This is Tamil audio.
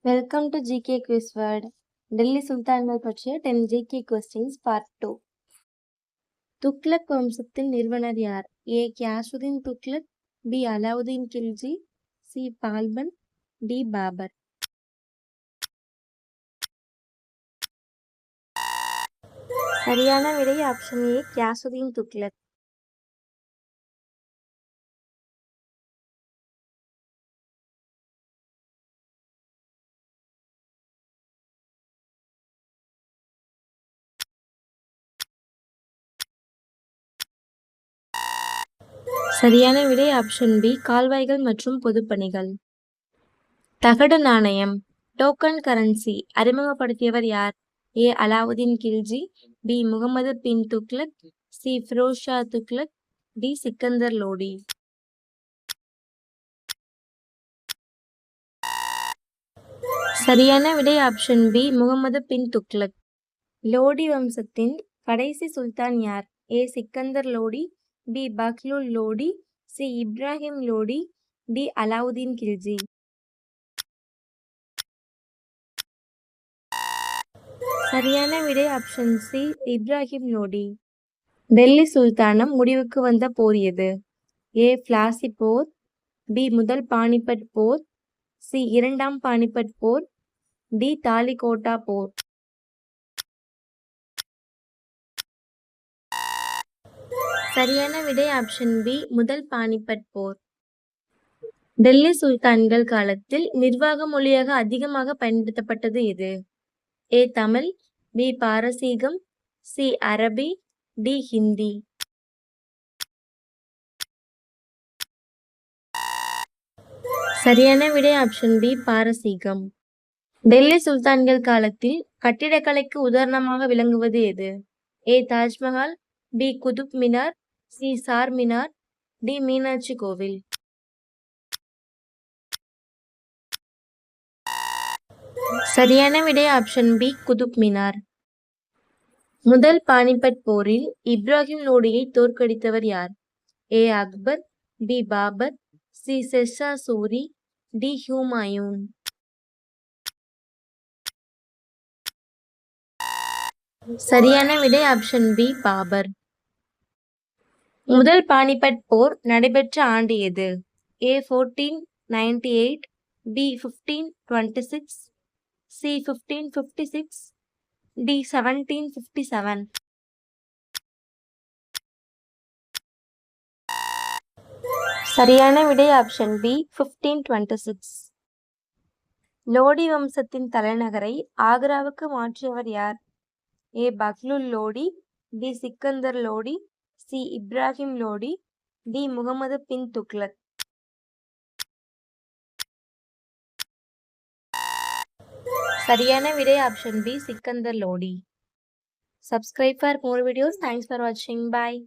Welcome to GK quiz world. Delhi சுல்தான்கள் பற்றிய 10 ஜிகே கொஸ்டின்ஸ் பார்ட் 2. துக்ளக் வம்சத்தின் நிறுவனர் யார்? ஏ. கியாசுதீன் துக்ளக், பி. அலாவுதீன் கில்ஜி, சி. பால்பன், டி. பாபர். சரியான விடை ஆப்ஷன் ஏ, கியாசுதீன் துக்ளக். சரியான விடை ஆப்ஷன் பி, கால்வாய்கள் மற்றும் பொதுப்பணிகள். தகடு நாணயம் டோக்கன் கரன்சி அறிமுகப்படுத்தியவர் யார்? A. Alauddin Khilji, B. Muhammad bin Tughlaq, C. Firoz Shah Tughlaq, D. Sikandar Lodi. சரியான விடை ஆப்ஷன் பி, முகமது பின் துக்ளக். லோடி வம்சத்தின் கடைசி சுல்தான் யார்? A. Sikandar Lodi, B. Bahlul Lodi, C. Ibrahim Lodi, D. Alauddin Khilji. சரியான விடை ஆப்ஷன் சி, இப்ராஹிம் லோடி. டெல்லி சுல்தானம் முடிவுக்கு வந்த போர் எது? ஏ. பிளாசி போர், பி. முதல் பானிபட் போர், சி. இரண்டாம் பானிபட் போர், டி. தாலிகோட்டா போர். சரியான விடை ஆப்ஷன் பி, முதல் பானிபட் போர். டெல்லி சுல்தான்கள் காலத்தில் நிர்வாக மொழியாக அதிகமாக பயன்படுத்தப்பட்டது எது? ஏ. தமிழ், பி. பாரசீகம், சி. அரபி, டி. ஹிந்தி. சரியான விடை ஆப்ஷன் பி, பாரசீகம். டெல்லி சுல்தான்கள் காலத்தில் கட்டிடக்கலைக்கு உதாரணமாக விளங்குவது எது? A. Taj Mahal, B. Qutub Minar, C. Char Minar, D. Meenakshi கோவில். சரியான விடை ஆப்ஷன் பி, குதுப் மினார். முதல் பானிபட் போரில் இப்ராஹிம் லோடியை தோற்கடித்தவர் யார்? A. Akbar, B. Babur, C. Sher Shah Suri, D. Humayun. சரியான விடை ஆப்ஷன் பி, பாபர். முதல் பானிபட் போர் நடைபெற்ற ஆண்டு எது? ஏ. 1498, பி. 1526, சி. 1556, டி. 1757. சரியான விடை ஆப்ஷன் பி, 1526. லோடி வம்சத்தின் தலைநகரை ஆக்ராவுக்கு மாற்றியவர் யார்? A. Bahlul Lodi, B. Sikandar Lodi, C. Ibrahim Lodi, D. Muhammad bin Tughlaq. சரியான விடை option B, Sikandar Lodi. Subscribe for more videos. Thanks for watching. Bye.